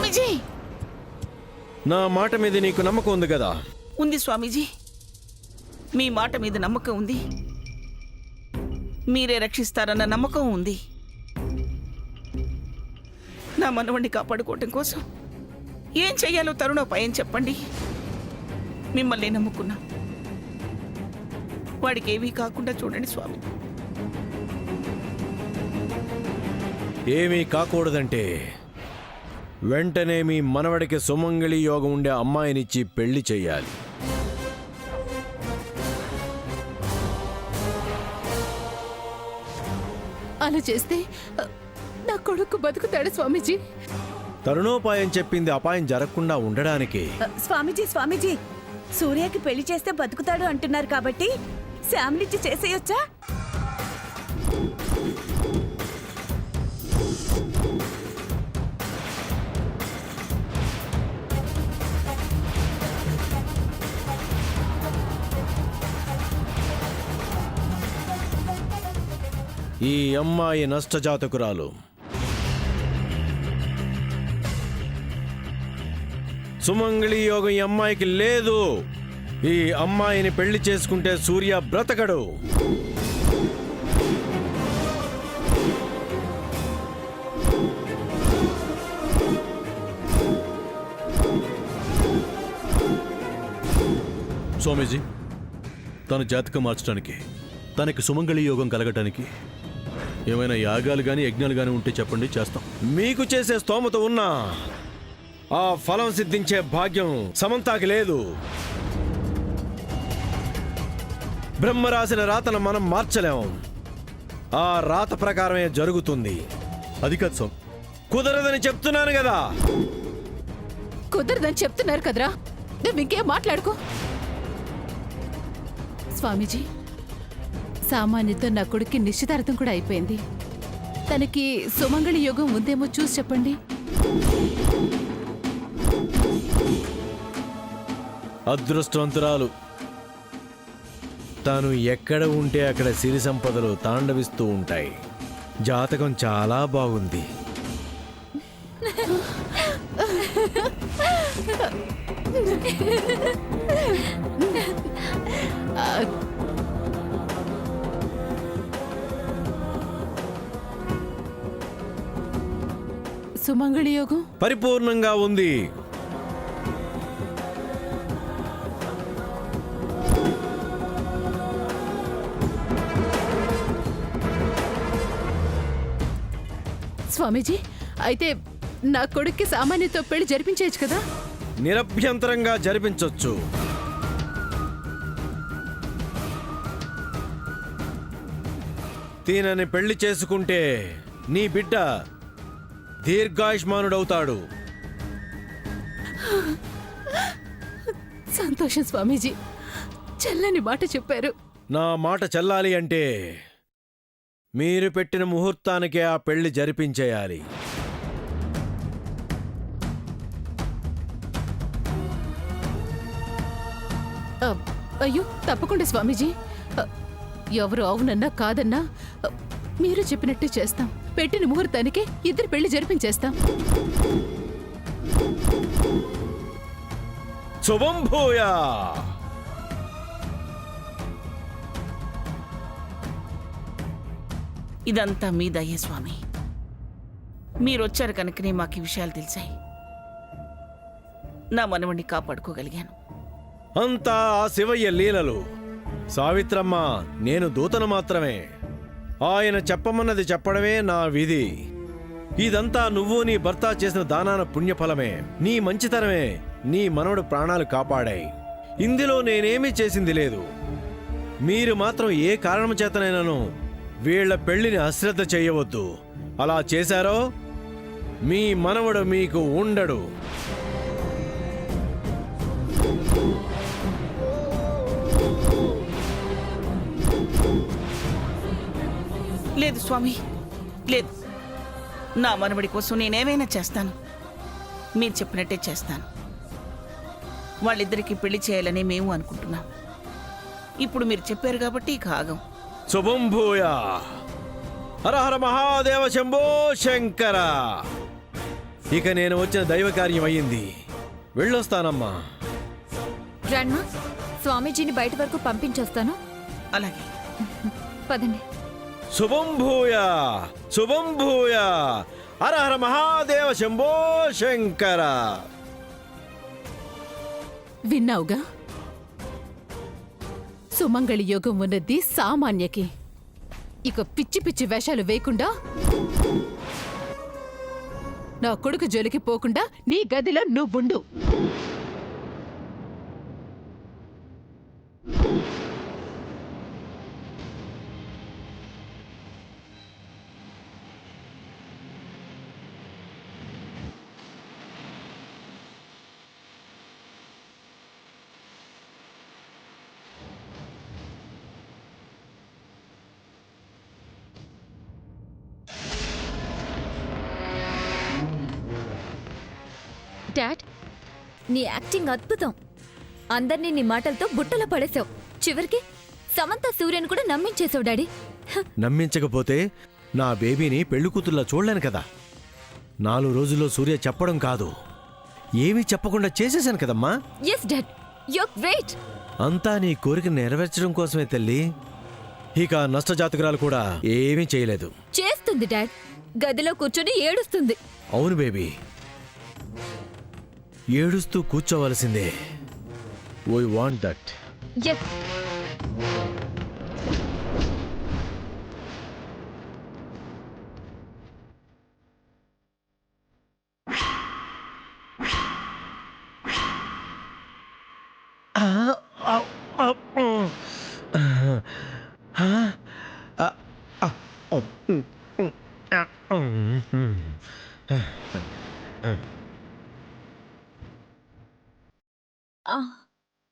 స్వామీజీ, నా మాట మీద నీకు నమ్మకం ఉంది కదా? ఉంది స్వామీజీ, మీ మాట మీద నమ్మకం ఉంది. మీరే రక్షిస్తారన్న నమ్మకం ఉంది. నా మనవణ్ణి కాపాడుకోవటం కోసం ఏం చెయ్యాలో తరుణోపాయం చెప్పండి. మిమ్మల్ని నమ్ముకున్నా. వాడికి ఏమీ కాకుండా చూడండి స్వామి. ఏమీ కాకూడదంటే వెంటనే మీ మనవడికి సుమంగళి యోగం ఉండే అమ్మాయినిచ్చి పెళ్లి చెయ్యాలి. అలా చేస్తే నా కొడుకు బతుకుతాడు స్వామీజీ. తరుణోపాయం చెప్పింది అపాయం జరగకుండా ఉండడానికి. స్వామీజీ, సూర్యకి పెళ్లి చేస్తే బతుకుతాడు అంటున్నారు కాబట్టి శ్యామ్నిచ్చి చేసేయొచ్చా? ఈ అమ్మాయి నష్టజాతకురాలు. సుమంగళి యోగం ఈ అమ్మాయికి లేదు. ఈ అమ్మాయిని పెళ్లి చేసుకుంటే సూర్య బ్రతకడు. స్వామీజీ, తన జాతకం మార్చడానికి, తనకి సుమంగళి యోగం కలగటానికి ఏమైనా యాగాలు గాని యజ్ఞాలు గాని ఉంటే చెప్పండి, చేస్తాం. మీకు చేసే స్తోమత ఉన్నా ఆ ఫలం సిద్ధించే భాగ్యం సమంతాకి లేదు. బ్రహ్మ రాసిన రాతను మనం మార్చలేం. ఆ రాత ప్రకారమే జరుగుతుంది. అది కాదు స్వామి. కుదరదని చెప్తున్నాను కదా. కుదరదని చెప్తున్నారు కదరా, నువ్వు ఇంకేం మాట్లాడుకో. స్వామీజీ, సామాన్యుతో నా కొడుక్కి నిశ్చితార్థం కూడా అయిపోయింది. తనకి సుమంగళి యోగం ఉందేమో చూసి చెప్పండి. అదృష్టవంతురాలు. తాను ఎక్కడ ఉంటే అక్కడ సిరి సంపదలు తాండవిస్తూ ఉంటాయి. జాతకం చాలా బాగుంది. సుమంగళి యోగం పరిపూర్ణంగా ఉంది. స్వామీజీ, అయితే నా కొడుక్కి సామాన్యతో పెళ్లి జరిపించేయచ్చు కదా? నిరభ్యంతరంగా జరిపించొచ్చు. దీనిని పెళ్లి చేసుకుంటే నీ బిడ్డ దీర్ఘాయుష్మానుడవుతాడు. సంతోషం స్వామీజీ, చల్లని మాట చెప్పారు. నా మాట చెల్లాలి అంటే మీరు పెట్టిన ముహూర్తానికే ఆ పెళ్లి జరిపించేయాలి. అయ్యో, తప్పకుండా స్వామీజీ. ఎవరు అవునన్నా కాదన్నా మీరు చెప్పినట్టు చేస్తాం. పెట్టిన ముహూర్తానికి ఇద్దరు పెళ్లి జరిపించేస్తాం. శుభం భూయా. ఇదంతా మీ దయ్య స్వామి. మీరొచ్చారు కనుకనే మాకు ఈ విషయాలు తెలిసాయి. నా మనవణ్ణి కాపాడుకోగలిగాను. అంతా ఆ శివయ్య లీలలు. సావిత్రమ్మ, నేను దూతను మాత్రమే. ఆయన చెప్పమన్నది చెప్పడమే నా విధి. ఇదంతా నువ్వు నీ భర్త చేసిన దానాన పుణ్యఫలమే. నీ మంచితనమే నీ మనవడు ప్రాణాలు కాపాడాయి. ఇందులో నేనేమీ చేసింది లేదు. మీరు మాత్రం ఏ కారణం చేతనైనాను వీళ్ల పెళ్లిని అశ్రద్ధ చేయవద్దు. అలా చేశారో మీ మనవడు మీకు ఉండడు. లేదు స్వామి, లేదు. నా మనవడి కోసం నేనేమైనా చేస్తాను. మీరు చెప్పినట్టే చేస్తాను. వాళ్ళిద్దరికీ పెళ్లి చేయాలని మేము అనుకుంటున్నాం. ఇప్పుడు మీరు చెప్పారు కాబట్టి ఇక ఆగం. శుభం భూయా. హర హర మహాదేవ శంభో శంకర. ఇక నేను వచ్చిన దైవ కార్యం అయ్యింది. వెళ్ళొస్తానమ్మా. గ్రాండ్మా, స్వామీజీని బయట వరకు పంపించేస్తాను. అలాగే. పదండి. శుభం భూయా, శుభం భూయా. హర హర మహాదేవ శంభో శంకర. విన్నావుగా, సుమంగళి యోగం ఉన్నది సామాన్యకి. ఇక పిచ్చి పిచ్చి వేషాలు వేయకుండా నా కొడుకు జోలికి పోకుండా నీ గదిలో నువ్వుండు. డాడ్, నీ యాక్టింగ్ అద్భుతం. అందర్నీ నీ మాటలతో బుట్టలో పడేశావు. చివరికి సమంత సూర్యను కూడా నమ్మించేశావు డాడీ. నమ్మించకపోతే నా బేబీని పెళ్లి కూతుర్లా చూడలేను కదా. 4 రోజుల్లో సూర్య చెప్పడం కాదు, ఏమీ చెప్పకుండా చేసేశాను కదమ్మా. Yes dad, you're great. అంతా నీ కోరిక నెరవేర్చడం కోసమే తల్లి. ఇక నష్టజాతకురాలు కూడా ఏమీ చేయలేదు. చేస్తుంది డాడ్. గదిలో కూర్చొని ఏడుస్తుంది. అవును బేబీ, ఏడుస్తూ కూర్చోవలసిందే. We want that. ఎస్.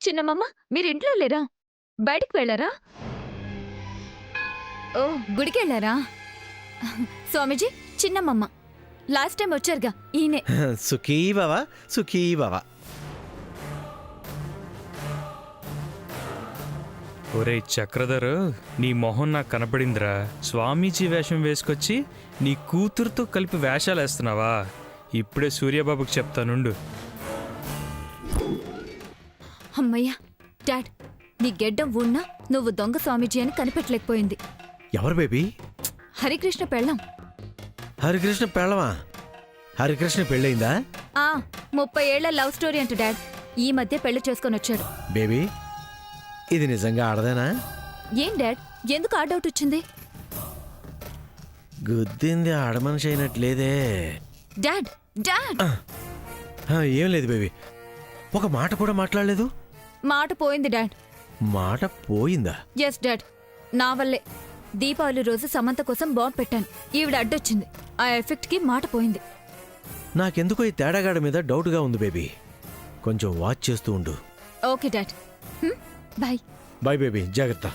చిన్నమ్మ, మీరు ఇంట్లో లేరా? బయటికి వెళ్ళారా? ఓ, గుడికి వెళ్ళారా? స్వామీజీ, చిన్నమ్మ లాస్ట్ టైం వచ్చారుగా, ఈయనే. సుఖీ బావా, సుఖీ బావా. ఒరేయ్ చక్రధర్, నీ మొహం నాకు కనపడిందిరా. స్వామీజీ వేషం వేసుకొచ్చి నీ కూతురుతో కలిపి వేషాలు వేస్తున్నావా? ఇప్పుడే సూర్యబాబుకి చెప్తానుండు. అమ్మయ్యా, డాడ్, నీ గెడ్డం ఉన్నా నువ్వు దొంగ స్వామీజీ అని కనిపెట్టలేకపోయింది. ఎవరు బేబీ? హరికృష్ణ పెళ్ళాం. హరికృష్ణ పెళ్ళవా? హరికృష్ణ పెళ్ళయిందా? 30 ఏళ్ల లవ్ స్టోరీ అంట డాడ్. ఈ మధ్య పెళ్లి చేసుకొని వచ్చాడు. బేబీ, ఇది నిజంగా ఆడదేనా? ఏం డాడ్, ఎందుకు ఆ డౌట్ వచ్చింది? గుద్దింది ఆడమనిషి అయినట్లేదే. Dad, dad. ఏం లేదు బేబీ, ఒక మాట కూడా మాట్లాడలేదు. మాట పోయింది డాడ్. మాట పోయిందా? ఎస్ డాడ్, నా వల్లే. దీపావళి రోజు సమంత కోసం బాంబు పెట్టాను. ఈవిడ అడ్డొచ్చింది. ఆ ఎఫెక్ట్ కి మాట పోయింది. నాకెందుకో ఈ తేడాగాడ మీద డౌట్గా ఉంది బేబీ. కొంచెం వాచ్ చేస్తూ ఉండు. Okay dad, bye. Bye baby, జాగ్రత్త.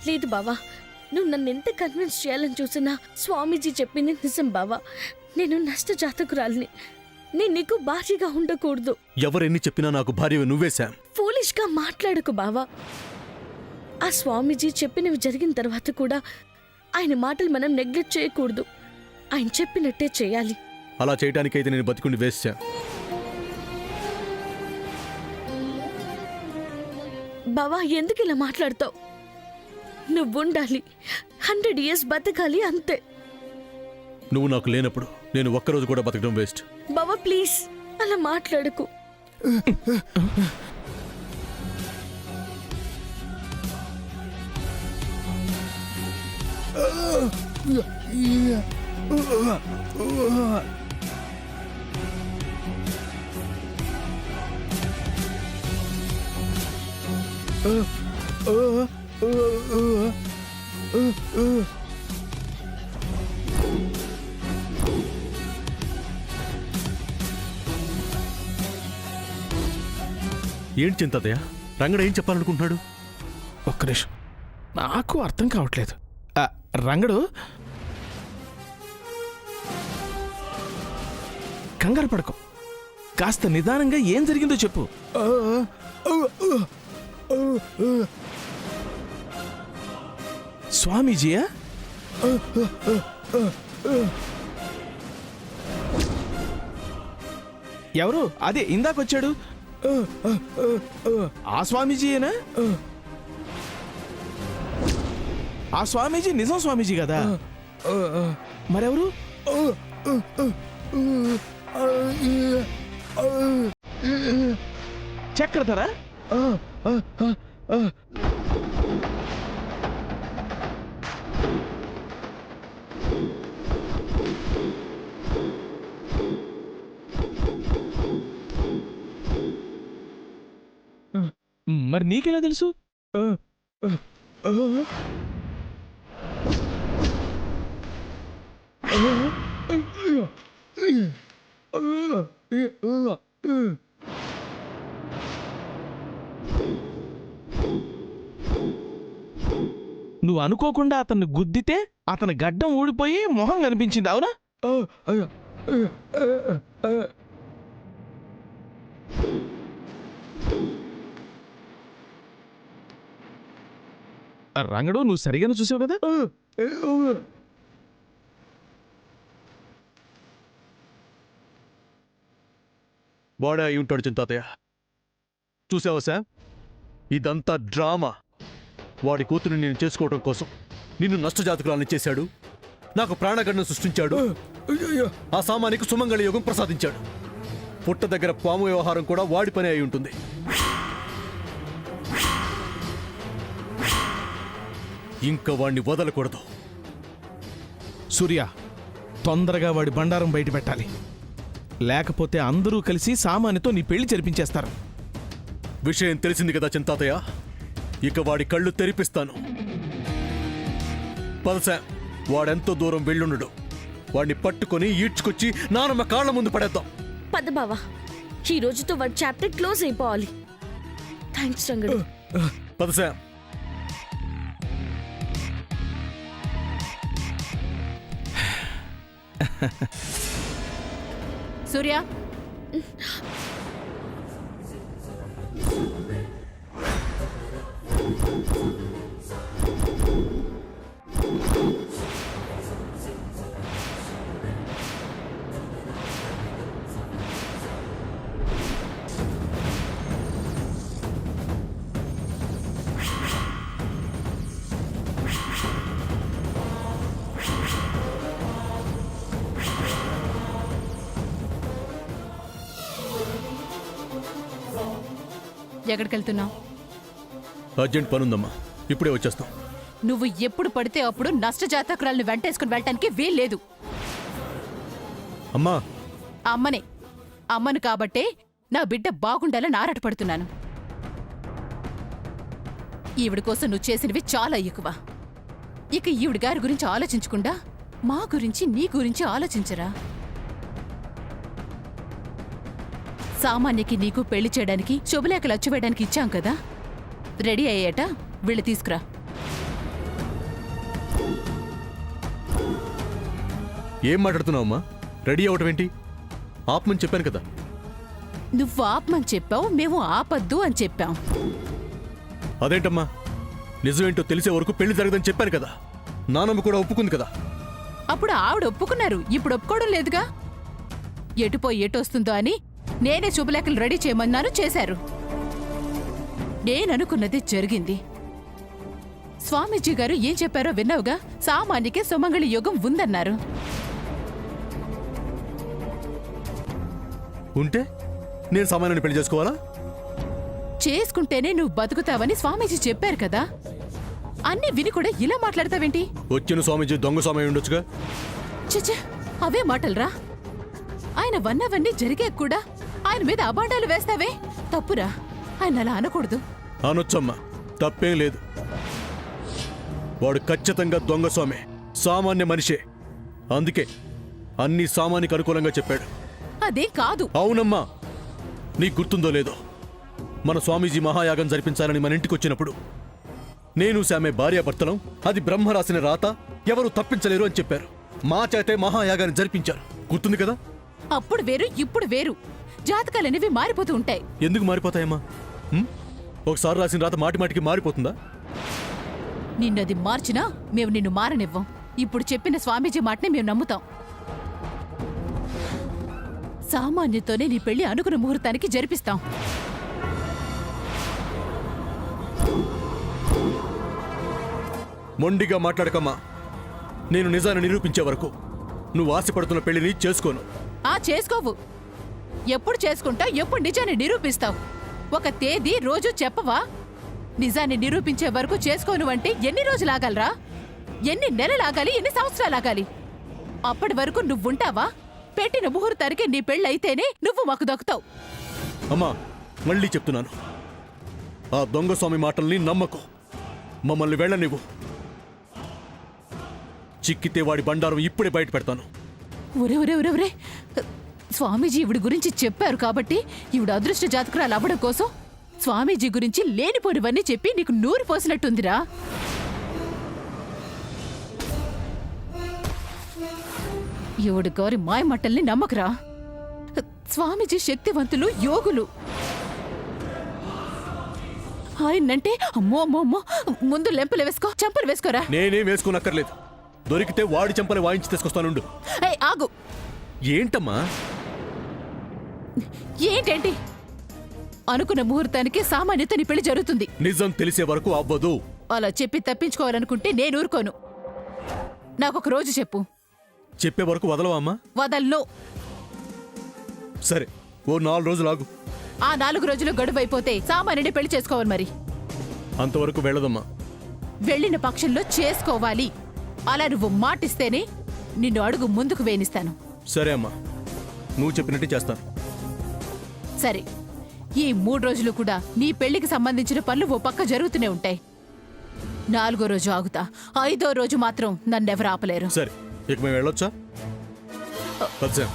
లేదు బావా, నువ్వు నన్ను ఎంత కన్విన్స్ చేయాలని చూసినా స్వామీజీ చెప్పింది నిజం బావా. నేను నష్టజాతకురాలిని. నేను నీకు భార్యగా ఉండకూడదు. ఎవరెన్ని చెప్పినా నాకు భార్యవి నువ్వే శామ్. ఫూలిష్గా మాట్లాడకు బావా. ఆ స్వామీజీ చెప్పినవి జరిగిన తర్వాత కూడా ఆయన మాటలు మనం నెగ్లెక్ట్ చేయకూడదు. ఆయన చెప్పినట్టే చేయాలి. అలా చేయడానికైతే నేను బతికుండి వేస్ట్ శామ్. బావా, ఎందుకు ఇలా మాట్లాడతావు? నువ్వుండాలి, 100 years బతకాలి, అంతే. నువ్వు నాకు లేనప్పుడు నేను ఒక్కరోజు కూడా బతకడం వేస్ట్. బావా ప్లీజ్ అలా మాట్లాడకు. ఏంటి చింతదయ్య, రంగడు ఏం చెప్పాలనుకుంటున్నాడు? ఒక్క నిమిషం, నాకు అర్థం కావట్లేదు. రంగడు, కంగారు పడకు, కాస్త నిదానంగా ఏం జరిగిందో చెప్పు. స్వామీజీయా? ఎవరు? అదే ఇందాకొచ్చాడు ఆ స్వామీజీయేనా? ఆ స్వామీజీ నిజం స్వామీజీ కదా? మరెవరు? చక్రధరా? మరి నీకెలా తెలుసు? నువ్వు అనుకోకుండా అతన్ని గుద్దితే అతని గడ్డం ఊడిపోయి మొహం కనిపించింది, అవునా? రంగడు, నువ్వు సరిగానే చూసావు కదా? వాడే అయి ఉంటాడు చింతాతయ్య. చూసావా సార్, ఇదంతా డ్రామా. వాడి కూతురు నేను చేసుకోవడం కోసం నిన్ను నష్టజాతకురాలని చేశాడు, నాకు ప్రాణగణను సృష్టించాడు, ఆ సామానికి సుమంగళ యోగం ప్రసాదించాడు. పుట్ట దగ్గర పాము వ్యవహారం కూడా వాడి పని అయి ఉంటుంది. ఇంకా వాడిని వదలకూడదు. సూర్య, తొందరగా వాడి బండారం బయట పెట్టాలి, లేకపోతే అందరూ కలిసి సామాన్యతో నీ పెళ్లి జరిపించేస్తారు. విషయం తెలిసింది కదా చింతాతయ్య, ఇక వాడి కళ్ళు తెరిపిస్తాను. పదసా, వాడెంతో దూరం వెళ్ళుండడు. వాడిని పట్టుకొని ఈడ్చుకొచ్చి నానమ్మ కాళ్ళ ముందు పడేద్దాం. పద బావా, ఈ రోజుతో వాడి చాప్టర్ క్లోజ్ అయిపోవాలి. థ్యాంక్స్ రంగడు. పదసా. సూర్య, ఎక్కడికి వెళ్తున్నావు? అర్జెంట్ పనుందమ్మా, ఇప్పుడే వచ్చేస్తాం. నువ్వు ఎప్పుడు పడితే అప్పుడు నష్టజాతకురాలను వెంటేసుకుని వెళ్ళటానికి వీల్లేదు. అమ్మా, అమ్మనే అమ్మను కాబట్టే నా బిడ్డ బాగుండాలని ఆరాటపడుతున్నాను. ఈవిడ కోసం నువ్వు చేసినవి చాలా ఎక్కువ. ఇక ఈవిడ గారి గురించి ఆలోచించకుండా మా గురించి, నీ గురించి ఆలోచించరా? సామాన్యకి నీకు పెళ్లి చేయడానికి శుభలేఖలు అచ్చువేయడానికి ఇచ్చాం కదా, రెడీ అయ్యేట వీళ్ళు తీసుకురా. ఏం మాట్లాడుతున్నావమ్మా? రెడీ అవటం ఏంటి? ఆపమని చెప్పాను కదా. నువ్వు ఆపమని చెప్పావు, మేము ఆపద్దు అని చెప్పాం. అదేంటమ్మా, నిజమేంటో తెలిసే వరకు పెళ్లి జరగదని చెప్పాను కదా. నానమ్మ కూడా ఒప్పుకుంది కదా. అప్పుడు ఆవిడ ఒప్పుకున్నారు, ఇప్పుడు ఒప్పుకోవడం లేదుగా. ఎటుపోయి ఎటొస్తుందో అని నేనే శుభలేఖలు రెడీ చేయమన్నాను, చేశారు. నేననుకున్నది జరిగింది. స్వామీజీ గారు ఏం చెప్పారో విన్నావుగా, సామాన్యకే సుమంగళి యోగం ఉందన్నారు. ఉంటే నేను సామాన్యుని పెళ్లి చేసుకోవాలా? చేసుకుంటేనే నువ్వు బతుకుతావని స్వామీజీ చెప్పారు కదా. అన్నీ విని కూడా ఇలా మాట్లాడతావేంటి? వచ్చిన స్వామీజీ దొంగ స్వామి ఉండొచ్చుగా. చచ్చా, అవే మాటలరా. ఆయన వన్నవన్నీ జరిగే కూడా ఆయన మీద అబాండాలు వేస్తావే, తప్పురా. ఆయన అలా అనకూడదు. అనొచ్చమ్మా, తప్పేం లేదు. వాడు ఖచ్చితంగా దొంగ స్వామి, సామాన్య మనిషే. అందుకే అన్ని సామాన్యకు అనుకూలంగా చెప్పాడు. అదేం కాదు. అవునమ్మా, నీకు గుర్తుందో లేదో, మన స్వామీజీ మహాయాగం జరిపించాలని మన ఇంటికి వచ్చినప్పుడు నేను శామే భార్యాభర్తలం, అది బ్రహ్మ రాసిన రాత, ఎవరు తప్పించలేరు అని చెప్పారు. మా చేతే మహాయాగాన్ని జరిపించారు. గుర్తుంది కదా? అప్పుడు వేరు, ఇప్పుడు వేరు. జాతకాలనేవి మారిపోతూ ఉంటాయి. ఎందుకు మారిపోతాయమ్మా? ఒకసారి రాసిన రాత మాటి మాటికి మారిపోతుందా? నిన్నది మార్చినా మేము నిన్ను మారనివ్వం. ఇప్పుడు చెప్పిన స్వామీజీ మాటనే మేము నమ్ముతాం. సామాన్యతోనే నీ పెళ్లి అనుకున్న ముహూర్తానికి జరిపిస్తాం. మొండిగా మాట్లాడకమ్మా. నేను నిజాన్ని నిరూపించే వరకు నువ్వు ఆశపడుతున్న పెళ్లిని చేసుకోను. చేసుకోవు. ఎప్పుడు చేసుకుంటావు? ఎప్పుడు నిజాన్ని నిరూపిస్తావు? ఒక తేదీ రోజు చెప్పవా? నిజాన్ని నిరూపించే వరకు చేసుకోను అంటే ఎన్ని రోజులు ఆగాలరా? ఎన్ని నెలలు ఆగాలి? ఎన్ని సంవత్సరాలు ఆగాలి? అప్పటి వరకు నువ్వుంటావా? పెట్టిన ముహూర్తానికి నీ పెళ్ళైతేనే నువ్వు మాకు దక్కుతావు. అమ్మా, మళ్ళీ చెప్తున్నాను, ఆ దొంగ స్వామి మాటల్ని నమ్మకు. మమ్మల్ని వెళ్ళనివ్వు. చిక్కితే వాడి బండారం ఇప్పుడే బయట పెడతాను. ఒరే ఒరే ఒరే ఒరే, స్వామీజీ ఇవిడి గురించి చెప్పారు కాబట్టి ఇవిడ అదృష్ట జాతకురాలు అవ్వడం కోసం స్వామీజీ గురించి లేనిపోనివన్నీ చెప్పి నీకు నూరు పోసినట్టుందిరా. ఇవిడి గారి మాయమట్టల్ని నమ్మకరా. స్వామీజీ శక్తివంతులు, యోగులు. ఆయనంటే అమ్మో అమ్మో అమ్మో, ముందు లెంపలు వేసుకో, చెంపలు వేసుకోరా. నేనేం వేసుకోనక్కర్లేదు. దొరికితే వాడి చెంపని వాయించి తీసుకొస్తానుండు. ఆగు. ఏంటమ్మా? ఏంటేంటి? అనుకున్న ముహూర్తానికి సామాన్యత నీ పెళ్లి జరుగుతుంది. నిజం తెలిసే వరకు అవ్వదు. అలా చెప్పి తప్పించుకోవాలనుకుంటే నేను ఊరుకోను. నాకొక రోజు చెప్పు. చెప్పే వరకు వదలవా అమ్మా? వదలను. సరే, ఓ 4 రోజులు ఆగు. ఆ 4 రోజులు గడువైపోతే సామాన్యుడి పెళ్లి చేసుకోవాలి. మరి అంతవరకు వెళ్ళదమ్మా. వెళ్ళిన పక్షంలో చేసుకోవాలి. అలా నువ్వు మాటిస్తేనే నిన్ను అడుగు ముందుకు వేనిస్తాను. సరే అమ్మా, నువ్వు చెప్పినట్టు చేస్తాను. సరే, ఈ 3 రోజులు కూడా నీ పెళ్లికి సంబంధించిన పనులు ఓ పక్క జరుగుతూనే ఉంటాయి. 4వ రోజు ఆగుతా. 5వ రోజు మాత్రం నన్నెవరు ఆపలేరు. సరే, ఇక మేము వెళ్ళొచ్చా? వచ్చా.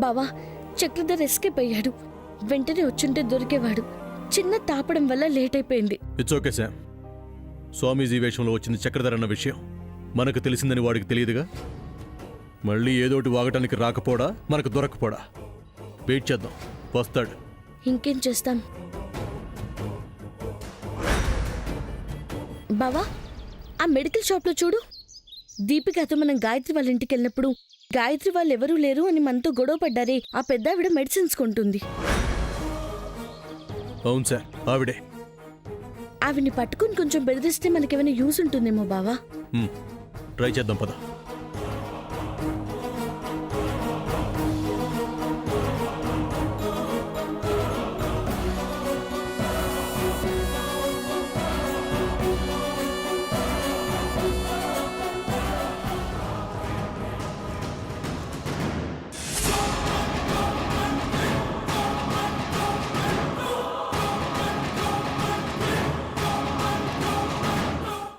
బావా, చక్రధర్ ఎస్కేప్ అయ్యాడు. వెంటనే వచ్చుంటే దొరికేవాడు. చిన్న తాపడం వల్ల లేట్ అయిపోయింది. It's okay Sam. స్వామీజీ వేషంలో వచ్చింది చక్రధర్ అన్న విషయం మనకు తెలిసిందని వాడికి తెలియదుగా. మళ్ళీ ఏదోటి వాగటానికి రాకపోడా, మనకు దొరకపోడా. వెయిట్ చేద్దాం, వస్తాడు. ఇంకేం చేస్తాం బావా? ఆ మెడికల్ షాప్లో చూడు. దీపికతో మనం గాయత్రి వాళ్ళ ఇంటికి వెళ్ళినప్పుడు గాయత్రి వాళ్ళు ఎవరూ లేరు అని మనతో గొడవ పడ్డారే, ఆ పెద్దావిడ మెడిసిన్స్ కొంటుంది. అవును సార్, ఆవిడే. ఆవిడ్ని పట్టుకుని కొంచెం బెదిరిస్తే మనకేమైనా యూస్ ఉంటుందేమో బావా. ట్రై చేద్దాం పద.